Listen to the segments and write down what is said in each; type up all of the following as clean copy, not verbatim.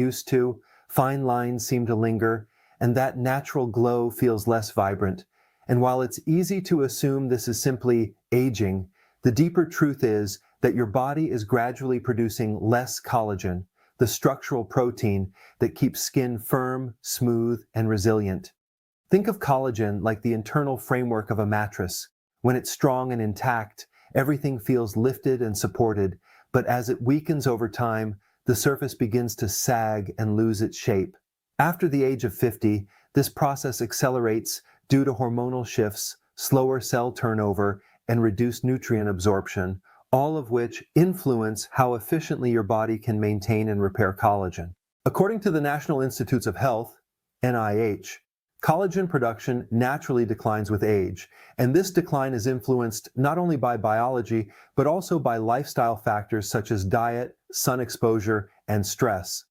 used to, fine lines seem to linger, and that natural glow feels less vibrant. And while it's easy to assume this is simply aging, the deeper truth is that your body is gradually producing less collagen, the structural protein that keeps skin firm, smooth, and resilient. Think of collagen like the internal framework of a mattress. When it's strong and intact, everything feels lifted and supported, but as it weakens over time, the surface begins to sag and lose its shape. After the age of 50, this process accelerates due to hormonal shifts, slower cell turnover, and reduced nutrient absorption, all of which influence how efficiently your body can maintain and repair collagen. According to the National Institutes of Health, NIH, collagen production naturally declines with age, and this decline is influenced not only by biology, but also by lifestyle factors such as diet, sun exposure, and stress.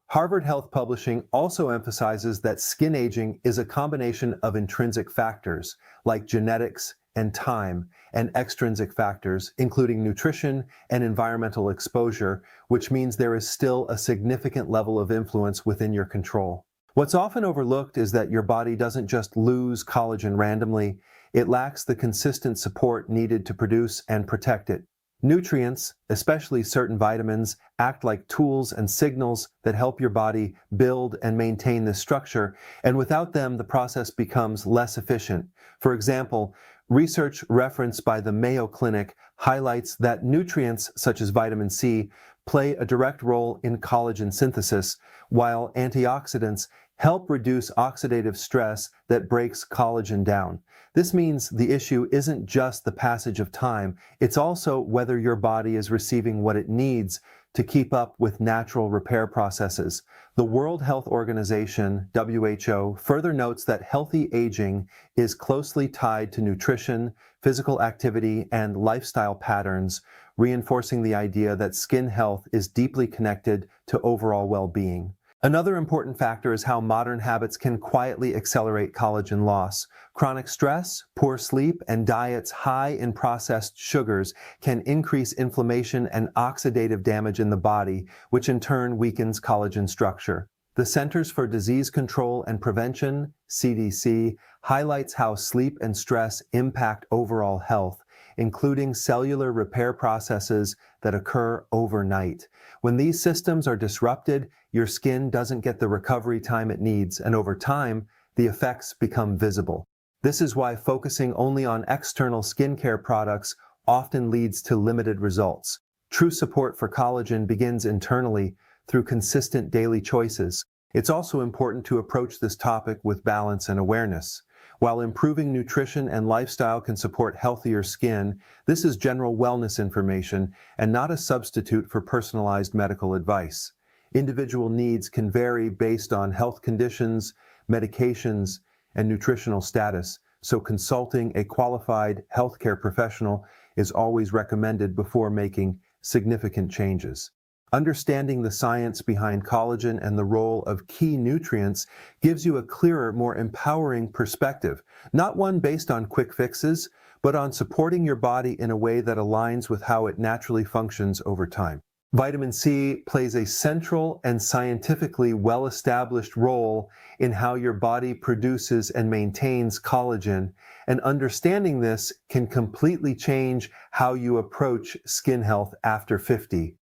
Harvard Health Publishing also emphasizes that skin aging is a combination of intrinsic factors, like genetics and time, and extrinsic factors, including nutrition and environmental exposure, which means there is still a significant level of influence within your control. What's often overlooked is that your body doesn't just lose collagen randomly, it lacks the consistent support needed to produce and protect it. Nutrients, especially certain vitamins, act like tools and signals that help your body build and maintain this structure, and without them, the process becomes less efficient. For example, research referenced by the Mayo Clinic highlights that nutrients such as vitamin C play a direct role in collagen synthesis, while antioxidants help reduce oxidative stress that breaks collagen down. This means the issue isn't just the passage of time, it's also whether your body is receiving what it needs to keep up with natural repair processes. The World Health Organization, WHO, further notes that healthy aging is closely tied to nutrition, physical activity, and lifestyle patterns, reinforcing the idea that skin health is deeply connected to overall well-being. Another important factor is how modern habits can quietly accelerate collagen loss. Chronic stress, poor sleep, and diets high in processed sugars can increase inflammation and oxidative damage in the body, which in turn weakens collagen structure. The Centers for Disease Control and Prevention, CDC, highlights how sleep and stress impact overall health, including cellular repair processes that occur overnight. When these systems are disrupted, your skin doesn't get the recovery time it needs, and over time, the effects become visible. This is why focusing only on external skincare products often leads to limited results. True support for collagen begins internally through consistent daily choices. It's also important to approach this topic with balance and awareness. While improving nutrition and lifestyle can support healthier skin, this is general wellness information and not a substitute for personalized medical advice. Individual needs can vary based on health conditions, medications, and nutritional status, so consulting a qualified healthcare professional is always recommended before making significant changes. Understanding the science behind collagen and the role of key nutrients gives you a clearer, more empowering perspective, not one based on quick fixes, but on supporting your body in a way that aligns with how it naturally functions over time. Vitamin C plays a central and scientifically well-established role in how your body produces and maintains collagen, and understanding this can completely change how you approach skin health after 50.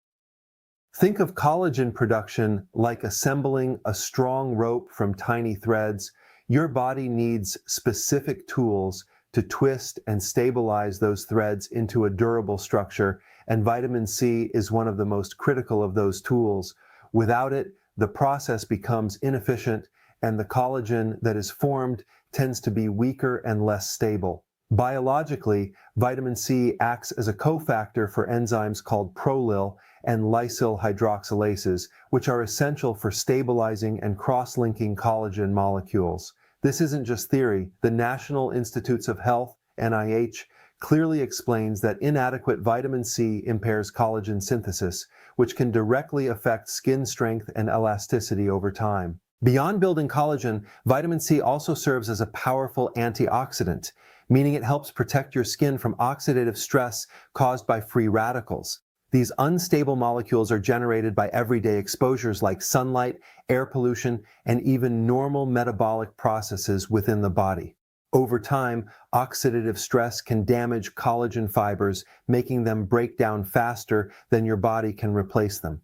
Think of collagen production like assembling a strong rope from tiny threads. Your body needs specific tools to twist and stabilize those threads into a durable structure, and vitamin C is one of the most critical of those tools. Without it, the process becomes inefficient, and the collagen that is formed tends to be weaker and less stable. Biologically, vitamin C acts as a cofactor for enzymes called prolyl and lysyl hydroxylases, which are essential for stabilizing and cross-linking collagen molecules. This isn't just theory. The National Institutes of Health, NIH, clearly explains that inadequate vitamin C impairs collagen synthesis, which can directly affect skin strength and elasticity over time. Beyond building collagen, vitamin C also serves as a powerful antioxidant, meaning it helps protect your skin from oxidative stress caused by free radicals. These unstable molecules are generated by everyday exposures like sunlight, air pollution, and even normal metabolic processes within the body. Over time, oxidative stress can damage collagen fibers, making them break down faster than your body can replace them.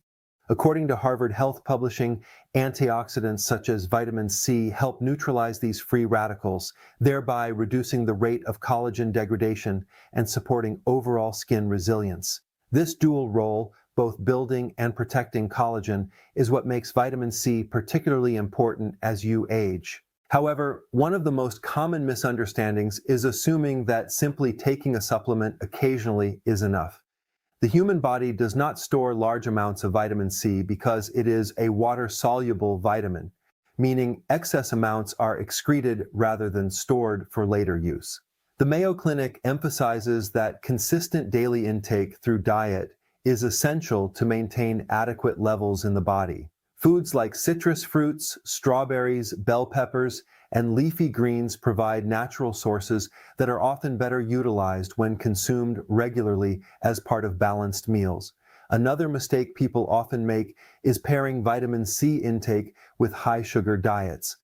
According to Harvard Health Publishing, antioxidants such as vitamin C help neutralize these free radicals, thereby reducing the rate of collagen degradation and supporting overall skin resilience. This dual role, both building and protecting collagen, is what makes vitamin C particularly important as you age. However, one of the most common misunderstandings is assuming that simply taking a supplement occasionally is enough. The human body does not store large amounts of vitamin C because it is a water-soluble vitamin, meaning excess amounts are excreted rather than stored for later use. The Mayo Clinic emphasizes that consistent daily intake through diet is essential to maintain adequate levels in the body. Foods like citrus fruits, strawberries, bell peppers, and leafy greens provide natural sources that are often better utilized when consumed regularly as part of balanced meals. Another mistake people often make is pairing vitamin C intake with high-sugar diets.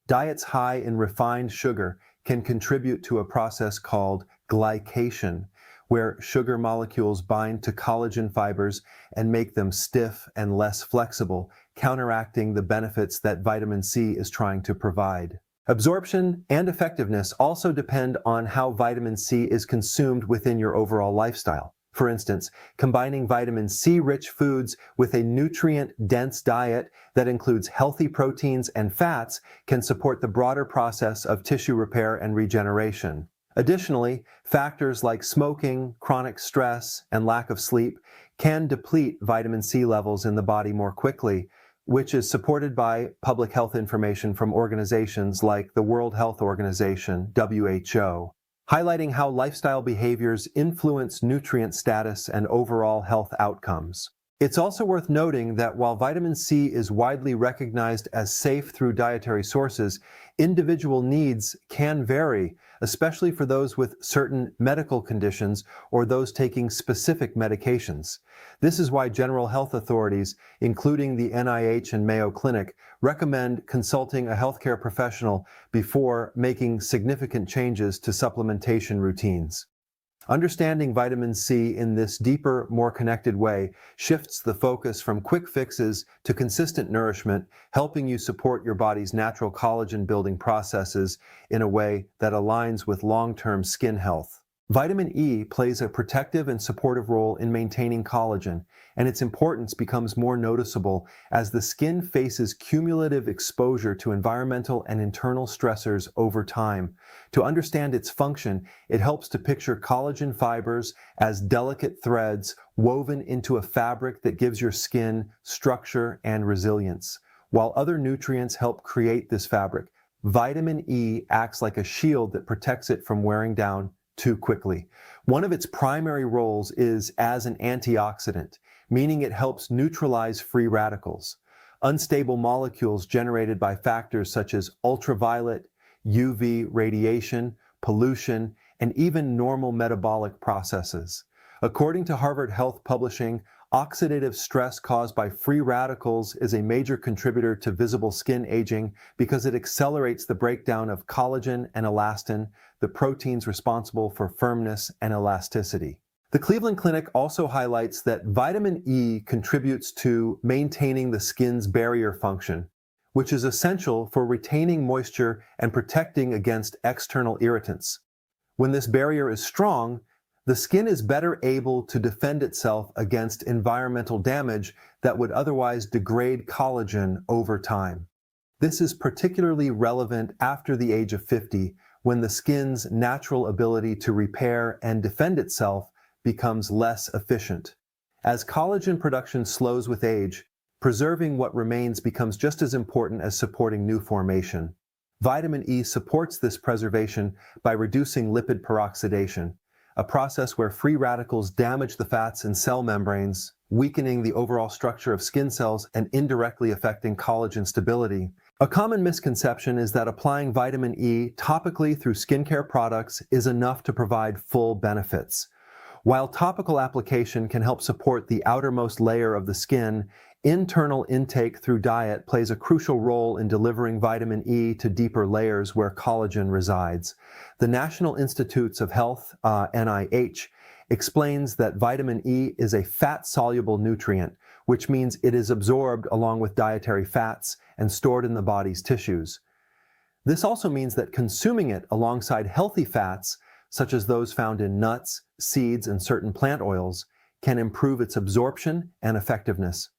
Diets high in refined sugar can contribute to a process called glycation, where sugar molecules bind to collagen fibers and make them stiff and less flexible, counteracting the benefits that vitamin C is trying to provide. Absorption and effectiveness also depend on how vitamin C is consumed within your overall lifestyle. For instance, combining vitamin C-rich foods with a nutrient-dense diet that includes healthy proteins and fats can support the broader process of tissue repair and regeneration. Additionally, factors like smoking, chronic stress, and lack of sleep can deplete vitamin C levels in the body more quickly, which is supported by public health information from organizations like the World Health Organization, WHO, highlighting how lifestyle behaviors influence nutrient status and overall health outcomes. It's also worth noting that while vitamin C is widely recognized as safe through dietary sources, individual needs can vary, especially for those with certain medical conditions or those taking specific medications. This is why general health authorities, including the NIH and Mayo Clinic, recommend consulting a healthcare professional before making significant changes to supplementation routines. Understanding vitamin C in this deeper, more connected way shifts the focus from quick fixes to consistent nourishment, helping you support your body's natural collagen-building processes in a way that aligns with long-term skin health. Vitamin E plays a protective and supportive role in maintaining collagen, and its importance becomes more noticeable as the skin faces cumulative exposure to environmental and internal stressors over time. To understand its function, it helps to picture collagen fibers as delicate threads woven into a fabric that gives your skin structure and resilience. While other nutrients help create this fabric, vitamin E acts like a shield that protects it from wearing down too quickly. One of its primary roles is as an antioxidant, meaning it helps neutralize free radicals. Unstable molecules generated by factors such as ultraviolet, UV radiation, pollution, and even normal metabolic processes. According to Harvard Health Publishing, oxidative stress caused by free radicals is a major contributor to visible skin aging because it accelerates the breakdown of collagen and elastin, the proteins responsible for firmness and elasticity. The Cleveland Clinic also highlights that vitamin E contributes to maintaining the skin's barrier function, which is essential for retaining moisture and protecting against external irritants. When this barrier is strong, the skin is better able to defend itself against environmental damage that would otherwise degrade collagen over time. This is particularly relevant after the age of 50, when the skin's natural ability to repair and defend itself becomes less efficient. As collagen production slows with age, preserving what remains becomes just as important as supporting new formation. Vitamin E supports this preservation by reducing lipid peroxidation, a process where free radicals damage the fats and cell membranes, weakening the overall structure of skin cells and indirectly affecting collagen stability. A common misconception is that applying vitamin E topically through skincare products is enough to provide full benefits. While topical application can help support the outermost layer of the skin, internal intake through diet plays a crucial role in delivering vitamin E to deeper layers where collagen resides. The National Institutes of Health, NIH, explains that vitamin E is a fat-soluble nutrient, which means it is absorbed along with dietary fats and stored in the body's tissues. This also means that consuming it alongside healthy fats, such as those found in nuts, seeds, and certain plant oils, can improve its absorption and effectiveness.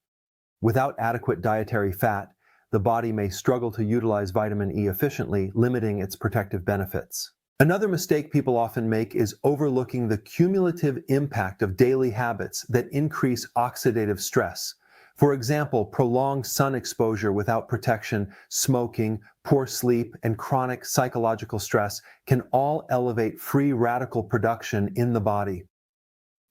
Without adequate dietary fat, the body may struggle to utilize vitamin E efficiently, limiting its protective benefits. Another mistake people often make is overlooking the cumulative impact of daily habits that increase oxidative stress. For example, prolonged sun exposure without protection, smoking, poor sleep, and chronic psychological stress can all elevate free radical production in the body.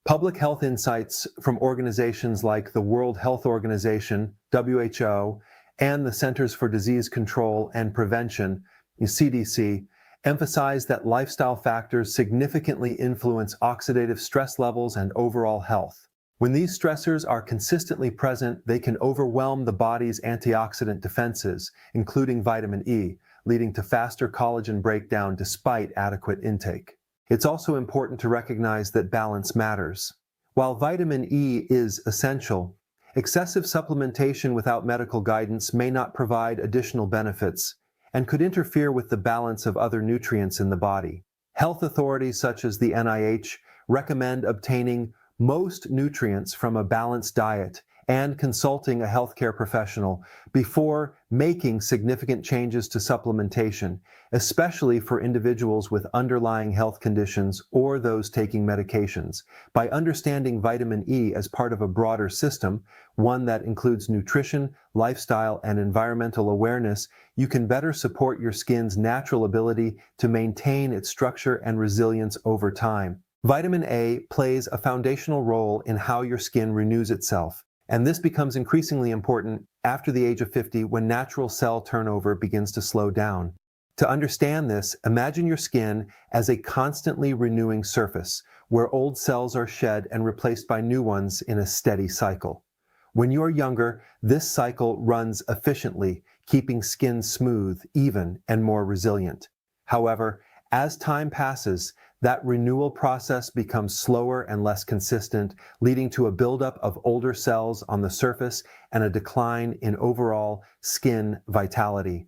Public health insights from organizations like the World Health Organization, WHO, and the Centers for Disease Control and Prevention, CDC, emphasize that lifestyle factors significantly influence oxidative stress levels and overall health. When these stressors are consistently present, they can overwhelm the body's antioxidant defenses, including vitamin E, leading to faster collagen breakdown despite adequate intake. It's also important to recognize that balance matters. While vitamin E is essential, excessive supplementation without medical guidance may not provide additional benefits and could interfere with the balance of other nutrients in the body. Health authorities such as the NIH recommend obtaining most nutrients from a balanced diet and consulting a healthcare professional before making significant changes to supplementation, especially for individuals with underlying health conditions or those taking medications. By understanding vitamin E as part of a broader system, one that includes nutrition, lifestyle, and environmental awareness, you can better support your skin's natural ability to maintain its structure and resilience over time. Vitamin A plays a foundational role in how your skin renews itself, and this becomes increasingly important after the age of 50 when natural cell turnover begins to slow down. To understand this, imagine your skin as a constantly renewing surface where old cells are shed and replaced by new ones in a steady cycle. When you're younger, this cycle runs efficiently, keeping skin smooth, even, and more resilient. However, as time passes, that renewal process becomes slower and less consistent, leading to a buildup of older cells on the surface and a decline in overall skin vitality.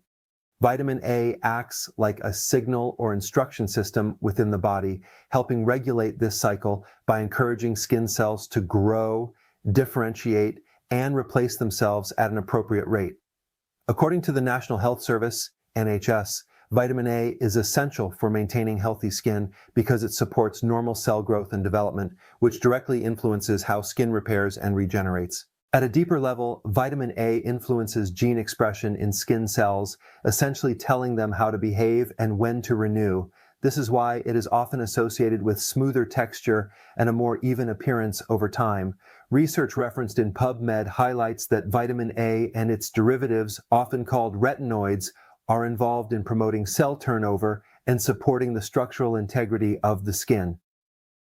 Vitamin A acts like a signal or instruction system within the body, helping regulate this cycle by encouraging skin cells to grow, differentiate, and replace themselves at an appropriate rate. According to the National Health Service, NHS, vitamin A is essential for maintaining healthy skin because it supports normal cell growth and development, which directly influences how skin repairs and regenerates. At a deeper level, vitamin A influences gene expression in skin cells, essentially telling them how to behave and when to renew. This is why it is often associated with smoother texture and a more even appearance over time. Research referenced in PubMed highlights that vitamin A and its derivatives, often called retinoids, are involved in promoting cell turnover and supporting the structural integrity of the skin.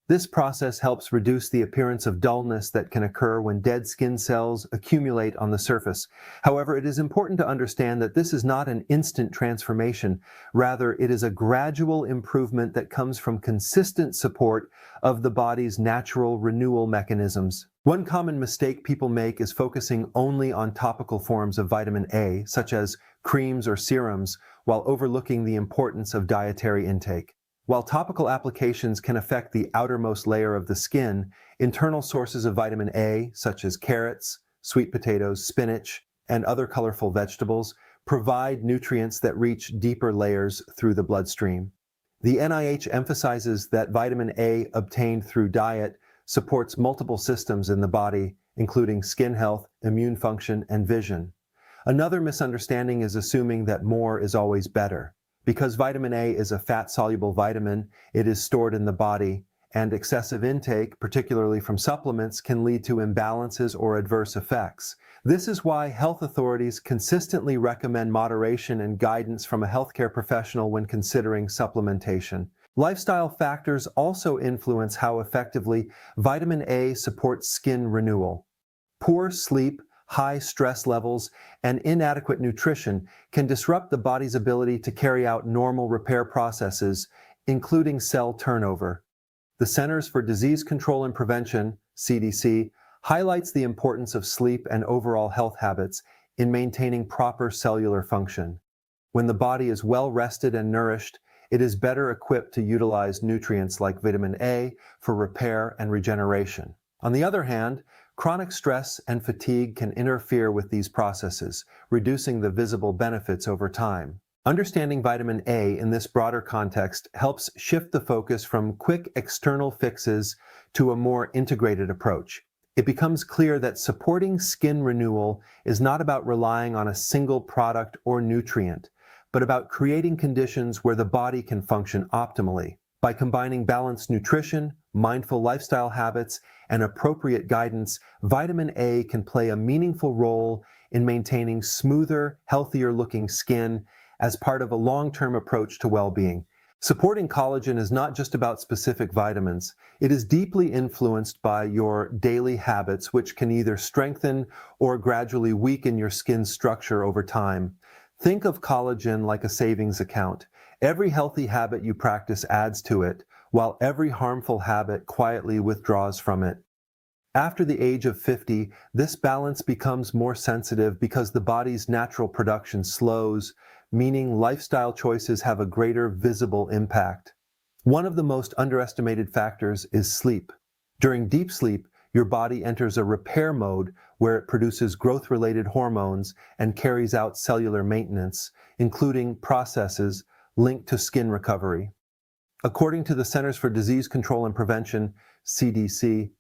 This process helps reduce the appearance of dullness that can occur when dead skin cells accumulate on the surface. However, it is important to understand that this is not an instant transformation. Rather, it is a gradual improvement that comes from consistent support of the body's natural renewal mechanisms. One common mistake people make is focusing only on topical forms of vitamin A, such as creams or serums, while overlooking the importance of dietary intake. While topical applications can affect the outermost layer of the skin, internal sources of vitamin A, such as carrots, sweet potatoes, spinach, and other colorful vegetables, provide nutrients that reach deeper layers through the bloodstream. The NIH emphasizes that vitamin A obtained through diet supports multiple systems in the body, including skin health, immune function, and vision. Another misunderstanding is assuming that more is always better. Because vitamin A is a fat-soluble vitamin, it is stored in the body, and excessive intake, particularly from supplements, can lead to imbalances or adverse effects. This is why health authorities consistently recommend moderation and guidance from a healthcare professional when considering supplementation. Lifestyle factors also influence how effectively vitamin A supports skin renewal. Poor sleep, high stress levels, and inadequate nutrition can disrupt the body's ability to carry out normal repair processes, including cell turnover. The Centers for Disease Control and Prevention, CDC, highlights the importance of sleep and overall health habits in maintaining proper cellular function. When the body is well rested and nourished, it is better equipped to utilize nutrients like vitamin A for repair and regeneration. On the other hand, chronic stress and fatigue can interfere with these processes, reducing the visible benefits over time. Understanding vitamin A in this broader context helps shift the focus from quick external fixes to a more integrated approach. It becomes clear that supporting skin renewal is not about relying on a single product or nutrient, but about creating conditions where the body can function optimally. By combining balanced nutrition, mindful lifestyle habits, and appropriate guidance, vitamin A can play a meaningful role in maintaining smoother, healthier-looking skin as part of a long-term approach to well-being. Supporting collagen is not just about specific vitamins. It is deeply influenced by your daily habits, which can either strengthen or gradually weaken your skin's structure over time. Think of collagen like a savings account. Every healthy habit you practice adds to it, while every harmful habit quietly withdraws from it. After the age of 50, this balance becomes more sensitive because the body's natural production slows, meaning lifestyle choices have a greater visible impact. One of the most underestimated factors is sleep. During deep sleep, your body enters a repair mode where it produces growth-related hormones and carries out cellular maintenance, including processes linked to skin recovery. According to the Centers for Disease Control and Prevention, CDC,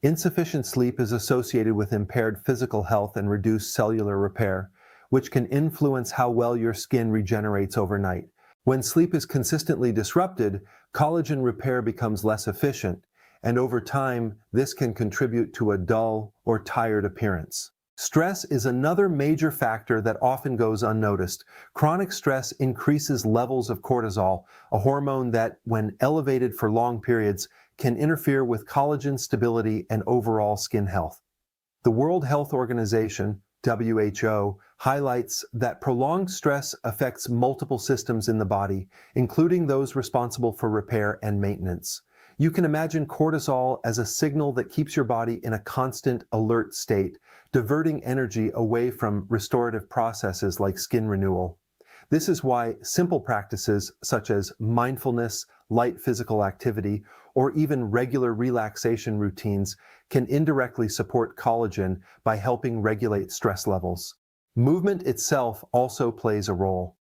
insufficient sleep is associated with impaired physical health and reduced cellular repair, which can influence how well your skin regenerates overnight. When sleep is consistently disrupted, collagen repair becomes less efficient, and over time, this can contribute to a dull or tired appearance. Stress is another major factor that often goes unnoticed. Chronic stress increases levels of cortisol, a hormone that, when elevated for long periods, can interfere with collagen stability and overall skin health. The World Health Organization, WHO, highlights that prolonged stress affects multiple systems in the body, including those responsible for repair and maintenance. You can imagine cortisol as a signal that keeps your body in a constant alert state, diverting energy away from restorative processes like skin renewal. This is why simple practices such as mindfulness, light physical activity, or even regular relaxation routines can indirectly support collagen by helping regulate stress levels. Movement itself also plays a role.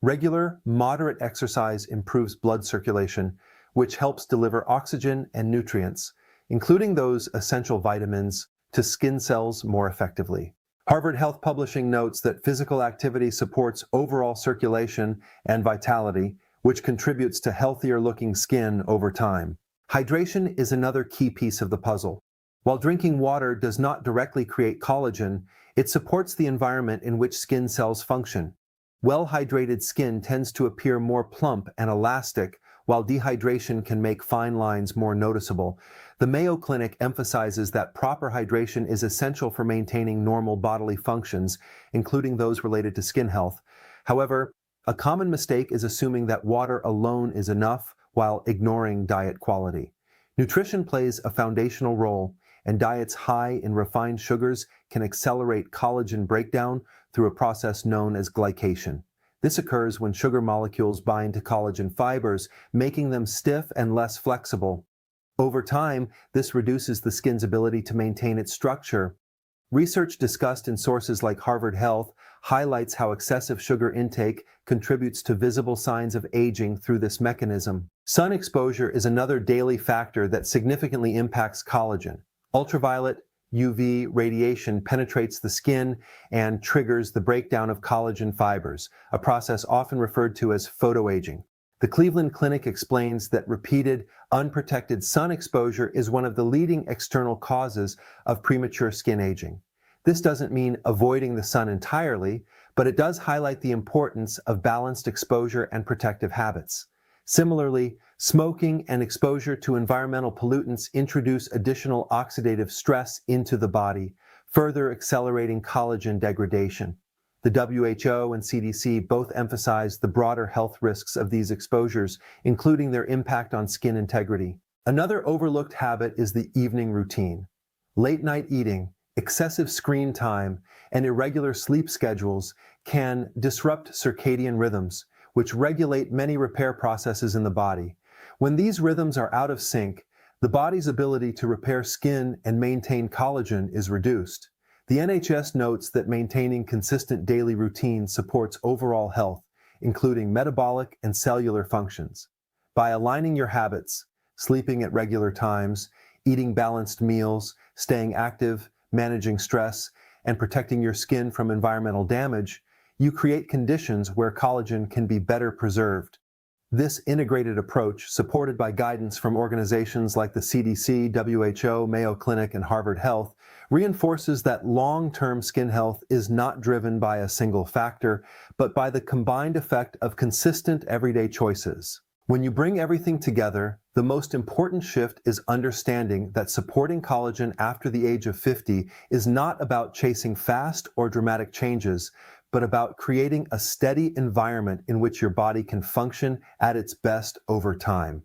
Regular, moderate exercise improves blood circulation, which helps deliver oxygen and nutrients, including those essential vitamins, to skin cells more effectively. Harvard Health Publishing notes that physical activity supports overall circulation and vitality, which contributes to healthier-looking skin over time. Hydration is another key piece of the puzzle. While drinking water does not directly create collagen, it supports the environment in which skin cells function. Well-hydrated skin tends to appear more plump and elastic, while dehydration can make fine lines more noticeable. The Mayo Clinic emphasizes that proper hydration is essential for maintaining normal bodily functions, including those related to skin health. However, a common mistake is assuming that water alone is enough while ignoring diet quality. Nutrition plays a foundational role, and diets high in refined sugars can accelerate collagen breakdown through a process known as glycation. This occurs when sugar molecules bind to collagen fibers, making them stiff and less flexible. Over time, this reduces the skin's ability to maintain its structure. Research discussed in sources like Harvard Health highlights how excessive sugar intake contributes to visible signs of aging through this mechanism. Sun exposure is another daily factor that significantly impacts collagen. Ultraviolet UV radiation penetrates the skin and triggers the breakdown of collagen fibers, a process often referred to as photoaging. The Cleveland Clinic explains that repeated, unprotected sun exposure is one of the leading external causes of premature skin aging. This doesn't mean avoiding the sun entirely, but it does highlight the importance of balanced exposure and protective habits. Similarly, Smoking and exposure to environmental pollutants introduce additional oxidative stress into the body, further accelerating collagen degradation. The WHO and CDC both emphasize the broader health risks of these exposures, including their impact on skin integrity. Another overlooked habit is the evening routine. Late-night eating, excessive screen time, and irregular sleep schedules can disrupt circadian rhythms, which regulate many repair processes in the body. When these rhythms are out of sync, the body's ability to repair skin and maintain collagen is reduced. The NHS notes that maintaining consistent daily routines supports overall health, including metabolic and cellular functions. By aligning your habits, sleeping at regular times, eating balanced meals, staying active, managing stress, and protecting your skin from environmental damage, you create conditions where collagen can be better preserved. This integrated approach, supported by guidance from organizations like the CDC, WHO, Mayo Clinic, and Harvard Health, reinforces that long-term skin health is not driven by a single factor, but by the combined effect of consistent everyday choices. When you bring everything together, the most important shift is understanding that supporting collagen after the age of 50 is not about chasing fast or dramatic changes, but about creating a steady environment in which your body can function at its best over time.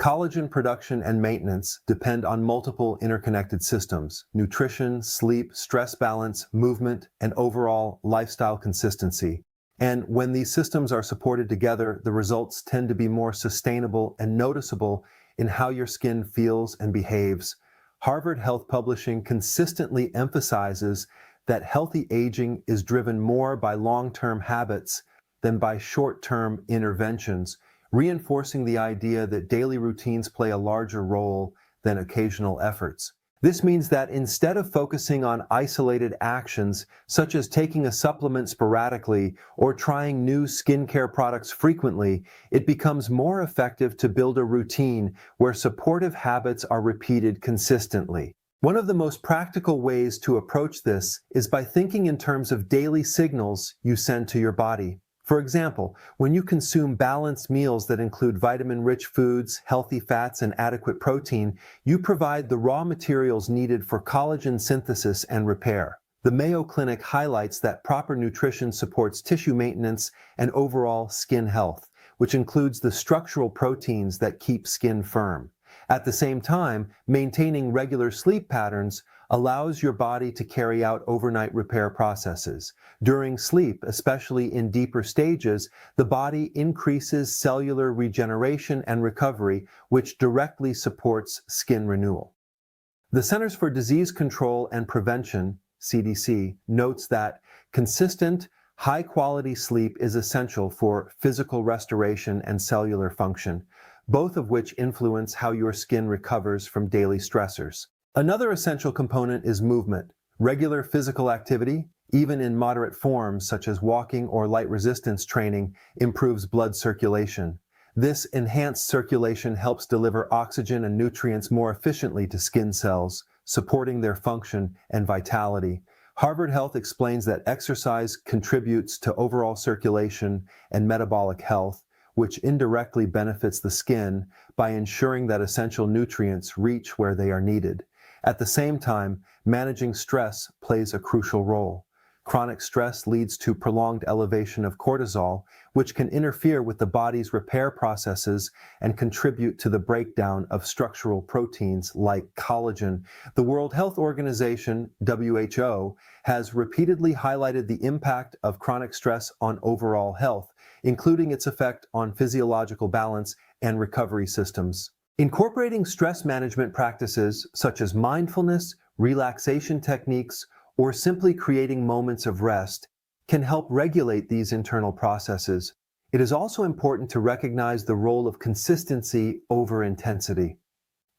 Collagen production and maintenance depend on multiple interconnected systems: nutrition, sleep, stress balance, movement, and overall lifestyle consistency. And when these systems are supported together, the results tend to be more sustainable and noticeable in how your skin feels and behaves. Harvard Health Publishing consistently emphasizes that healthy aging is driven more by long-term habits than by short-term interventions, reinforcing the idea that daily routines play a larger role than occasional efforts. This means that instead of focusing on isolated actions, such as taking a supplement sporadically or trying new skincare products frequently, it becomes more effective to build a routine where supportive habits are repeated consistently. One of the most practical ways to approach this is by thinking in terms of daily signals you send to your body. For example, when you consume balanced meals that include vitamin-rich foods, healthy fats, and adequate protein, you provide the raw materials needed for collagen synthesis and repair. The Mayo Clinic highlights that proper nutrition supports tissue maintenance and overall skin health, which includes the structural proteins that keep skin firm. At the same time, maintaining regular sleep patterns allows your body to carry out overnight repair processes. During sleep, especially in deeper stages, the body increases cellular regeneration and recovery, which directly supports skin renewal. The Centers for Disease Control and Prevention, CDC, notes that consistent, high-quality sleep is essential for physical restoration and cellular function, both of which influence how your skin recovers from daily stressors. Another essential component is movement. Regular physical activity, even in moderate forms such as walking or light resistance training, improves blood circulation. This enhanced circulation helps deliver oxygen and nutrients more efficiently to skin cells, supporting their function and vitality. Harvard Health explains that exercise contributes to overall circulation and metabolic health, which indirectly benefits the skin by ensuring that essential nutrients reach where they are needed. At the same time, managing stress plays a crucial role. Chronic stress leads to prolonged elevation of cortisol, which can interfere with the body's repair processes and contribute to the breakdown of structural proteins like collagen. The World Health Organization, WHO, has repeatedly highlighted the impact of chronic stress on overall health, including its effect on physiological balance and recovery systems. Incorporating stress management practices such as mindfulness, relaxation techniques, or simply creating moments of rest can help regulate these internal processes. It is also important to recognize the role of consistency over intensity.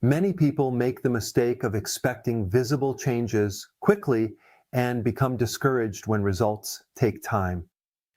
Many people make the mistake of expecting visible changes quickly and become discouraged when results take time.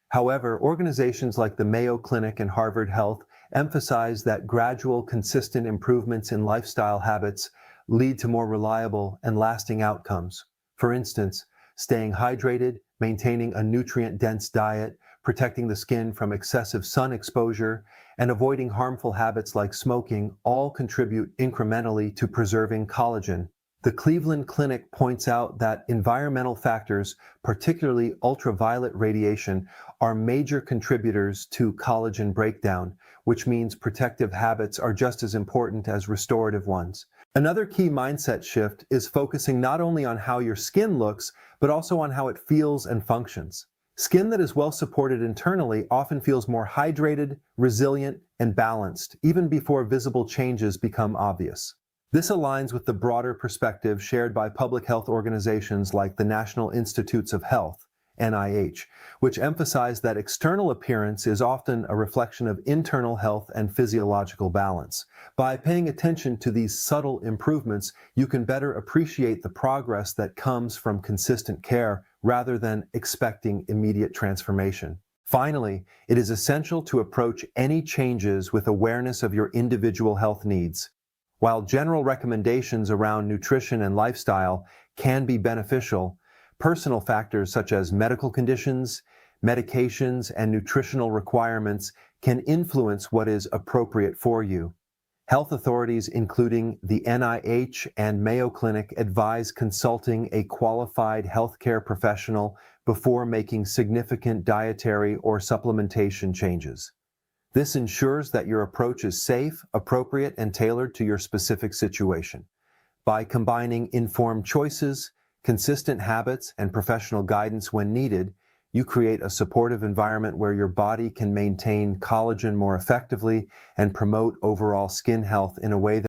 However, organizations like the Mayo Clinic and Harvard Health emphasize that gradual, consistent improvements in lifestyle habits lead to more reliable and lasting outcomes. For instance, staying hydrated, maintaining a nutrient-dense diet, protecting the skin from excessive sun exposure, and avoiding harmful habits like smoking all contribute incrementally to preserving collagen. The Cleveland Clinic points out that environmental factors, particularly ultraviolet radiation, are major contributors to collagen breakdown, which means protective habits are just as important as restorative ones. Another key mindset shift is focusing not only on how your skin looks, but also on how it feels and functions. Skin that is well supported internally often feels more hydrated, resilient, and balanced, even before visible changes become obvious. This aligns with the broader perspective shared by public health organizations like the National Institutes of Health, NIH, which emphasize that external appearance is often a reflection of internal health and physiological balance. By paying attention to these subtle improvements, you can better appreciate the progress that comes from consistent care rather than expecting immediate transformation. Finally, it is essential to approach any changes with awareness of your individual health needs. While general recommendations around nutrition and lifestyle can be beneficial, personal factors such as medical conditions, medications, and nutritional requirements can influence what is appropriate for you. Health authorities, including the NIH and Mayo Clinic, advise consulting a qualified healthcare professional before making significant dietary or supplementation changes. This ensures that your approach is safe, appropriate, and tailored to your specific situation. By combining informed choices, consistent habits, and professional guidance when needed, you create a supportive environment where your body can maintain collagen more effectively and promote overall skin health in a way that